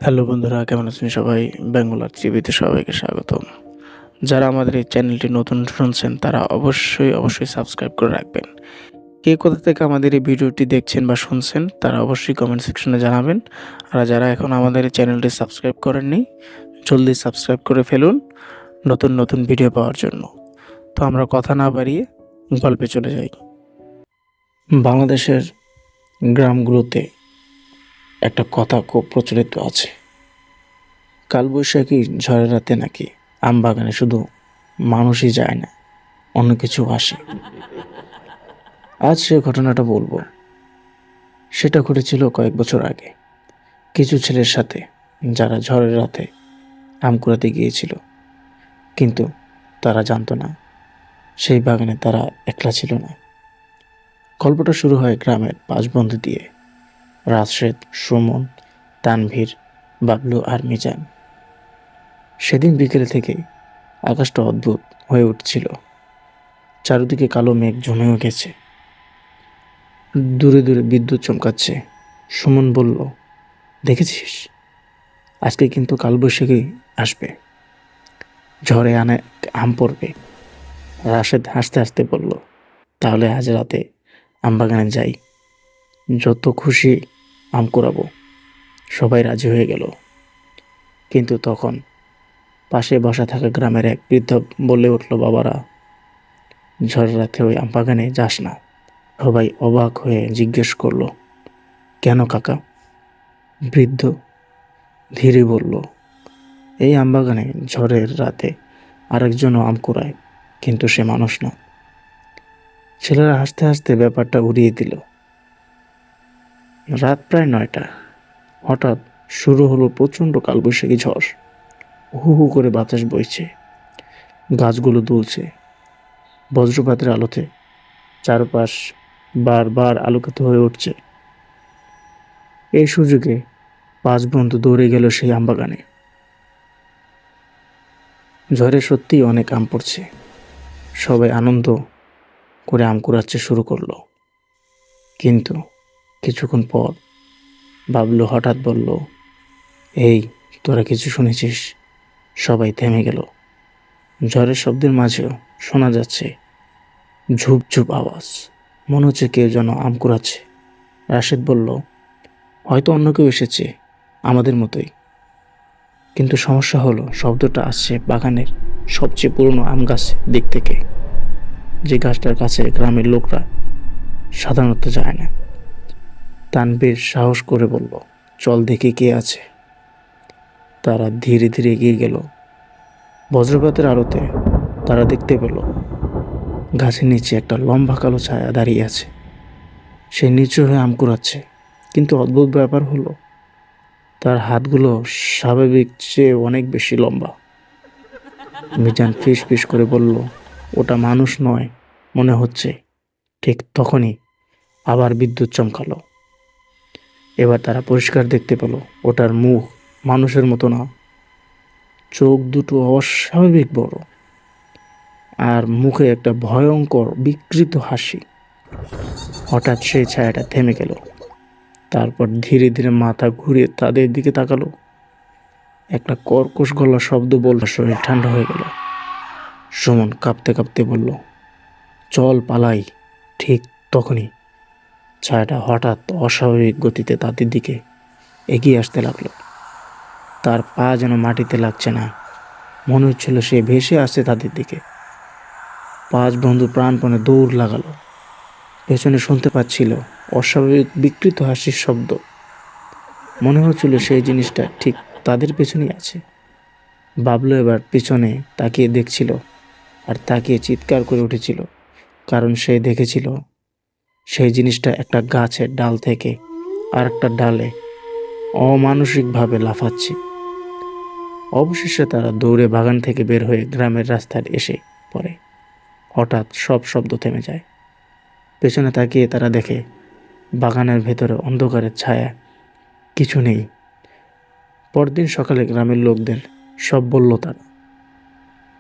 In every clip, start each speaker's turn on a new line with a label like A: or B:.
A: Hello বন্ধুরা, কেমন আছেন সবাই? বেঙ্গল টিভিতে সবাইকে স্বাগতম। যারা আমাদের এই চ্যানেলটি নতুন শুনছেন তারা অবশ্যই সাবস্ক্রাইব করে রাখবেন। কে কোথা থেকে আমাদের এই ভিডিওটি দেখছেন বা শুনছেন তারা অবশ্যই কমেন্ট সেকশনে জানাবেন। আর যারা এখন আমাদের এই চ্যানেলটি সাবস্ক্রাইব করেননি, জলদি সাবস্ক্রাইব করে ফেলুন নতুন ভিডিও পাওয়ার জন্য। তো আমরা কথা না বাড়িয়ে গল্পে চলে যাই। বাংলাদেশের গ্রামগুলোতে একটা কথা খুব প্রচলিত আছে। কালবৈশাখী ঝড়ের রাতে নাকি আমবাগানে শুধু মানুষই যায় না, অন্য কিছু আসে। আজ সে ঘটনাটা বলবো। সেটা ঘটেছিল কয়েক বছর আগে, কিছু ছেলের সাথে যারা ঝড়ের রাতে আম কুড়াতে গিয়েছিল। কিন্তু তারা জানতো না সেই বাগানে তারা একলা ছিল না। গল্পটা শুরু হয় গ্রামের 5 বন্ধু দিয়ে: রাশেদ, সুমন, তানভীর, বাবলু আর মিজান। সেদিন বিকেল থেকে আকাশটা অদ্ভুত হয়ে উঠছিল। চারিদিকে কালো মেঘ জমে উঠেছে, দূরে দূরে বিদ্যুৎ চমকাচ্ছে। সুমন বলল, দেখেছিস, আজকে কিন্তু কালবৈশাখী আসবে, ঝড়ে আম পড়বে। রাশেদ হাসতে হাসতে বলল, তাহলে আজ রাতে আমবাগানে যাই, যত খুশি আম কুড়াবো। সবাই রাজি হয়ে গেল। কিন্তু তখন পাশে বসা থাকা গ্রামের এক বৃদ্ধ বলে উঠল, বাবারা, ঝড় রাতে ওই আমবাগানে যাস না। সবাই অবাক হয়ে জিজ্ঞেস করলো, কেন কাকা? বৃদ্ধ ধীরে বলল, এই আমবাগানে ঝড়ের রাতে আরেকজনও আম কুড়ায়, কিন্তু সে মানুষ না। ছেলেরা হাসতে হাসতে ব্যাপারটা উড়িয়ে দিল। রাত প্রায় 9টা। হঠাৎ শুরু হলো প্রচণ্ড কালবৈশাখী ঝড়। হু হু করে বাতাস বইছে, গাছগুলো দুলছে। বজ্রপাতের আলোতে চারপাশ বারবার আলোকিত হয়ে উঠছে। এই সুযোগে 5 বন্ধু দৌড়ে গেল সেই আমবাগানে। ঝড়ে সত্যিই অনেক আম পড়ছে। সবাই আনন্দ করে আম কুড়াচ্ছে শুরু করলো। কিন্তু কিছুক্ষণ পর বাবলু হঠাৎ বলল, এই, তোরা কিছু শুনেছিস? সবাই থেমে গেল। ঝড়ের শব্দের মাঝেও শোনা যাচ্ছে ঝুপ ঝুপ আওয়াজ, মনে হচ্ছে কেউ যেন আম কুড়াচ্ছে। রাশেদ বলল, হয়তো অন্য কেউ এসেছে, আমাদের মতোই। কিন্তু সমস্যা হলো, শব্দটা আসছে বাগানের সবচেয়ে পুরনো আম গাছ দিক থেকে, যে গাছটার কাছে গ্রামের লোকরা সাধারণত যায় না। তানবীর সাহস করে বলল, চল দেখি কে আছে। তারা ধীরে ধীরে এগিয়ে গেল। বজ্রপাতের আলোতে তারা দেখতে পেল গাছের নিচে একটা লম্বা কালো ছায়া দাঁড়িয়ে আছে। সে নিচু হয়ে আম কুড়াচ্ছে। কিন্তু অদ্ভুত ব্যাপার হলো, তার হাতগুলো স্বাভাবিক চেয়ে অনেক বেশি লম্বা। মিজান ফিস ফিস করে বলল, ওটা মানুষ নয় মনে হচ্ছে। ঠিক তখনই আবার বিদ্যুৎ চমকালো। এবার তারা পরিষ্কার দেখতে পেল ওটার মুখ মানুষের মতো না, চোখ দুটো অস্বাভাবিক বড়, আর মুখে একটা ভয়ঙ্কর বিকৃত হাসি। হঠাৎ সেই ছায়াটা থেমে গেল। তারপর ধীরে ধীরে মাথা ঘুরিয়ে তাদের দিকে তাকালো। একটা কর্কশ গলার শব্দ বলল, শরীর ঠান্ডা হয়ে গেল। সুমন কাঁপতে কাঁপতে বলল, চল পালাই। ঠিক তখনই ছায়াটা হঠাৎ অস্বাভাবিক গতিতে তাদের দিকে এগিয়ে আসতে লাগলো। তার পা যেন মাটিতে লাগছে না, মনে হচ্ছিল সে ভেসে আসছে তাদের দিকে। 5 বন্ধু প্রাণপণে দৌড় লাগালো। পেছনে শুনতে পাচ্ছিল অস্বাভাবিক বিকৃত হাসির শব্দ। মনে হচ্ছিল সেই জিনিসটা ঠিক তাদের পেছনেই আছে। বাবলু এবার পিছনে তাকিয়ে দেখছিল, আর তাকিয়ে চিৎকার করে উঠেছিল, কারণ সে দেখেছিল সেই জিনিসটা একটা গাছের ডাল থেকে আর একটা ডালে অমানসিকভাবে লাফাচ্ছে। অবশেষে তারা দৌড়ে বাগান থেকে বের হয়ে গ্রামের রাস্তায় এসে পড়ে। হঠাৎ সব শব্দ থেমে যায়। পেছনে তাকিয়ে তারা দেখে বাগানের ভেতরে অন্ধকারের ছায়া, কিছু নেই। পরদিন সকালে গ্রামের লোকদের সব বলল তারা।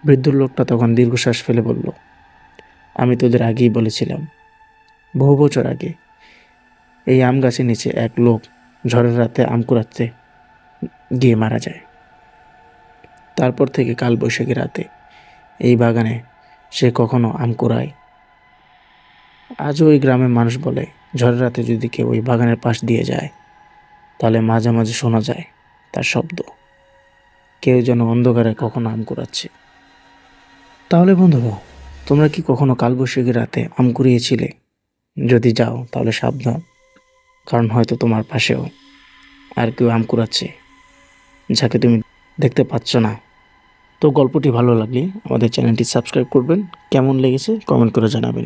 A: বৃদ্ধ লোকটা তখন দীর্ঘশ্বাস ফেলে বলল, আমি তোদের আগেই বলেছিলাম, বহু বছর আগে এই আম গাছের নিচে এক লোক ঝড়ের রাতে আম কুড়াচ্ছে গিয়ে মারা যায়। তারপর থেকে কালবৈশাখী রাতে এই বাগানে সে কখনো আম কুড়ায়। আজও ওই গ্রামের মানুষ বলে, ঝড়ের রাতে যদি কেউ ওই বাগানের পাশ দিয়ে যায়, তাহলে মাঝে মাঝে শোনা যায় তার শব্দ, কেউ যেন অন্ধকারে কখনো আম কুড়াচ্ছে। তাহলে বন্ধুরা, তোমরা কি কখনো কালবৈশাখী রাতে আম কুড়িয়েছিলে? যদি যাও তাহলে সাবধান, কারণ হয়তো তোমার পাশেও আর কেউ আম কুড়াচ্ছে, যাকে তুমি দেখতে পাচ্ছ না। তো গল্পটি ভালো লাগলে আমাদের চ্যানেলটি সাবস্ক্রাইব করবেন, কেমন লেগেছে কমেন্ট করে জানাবেন।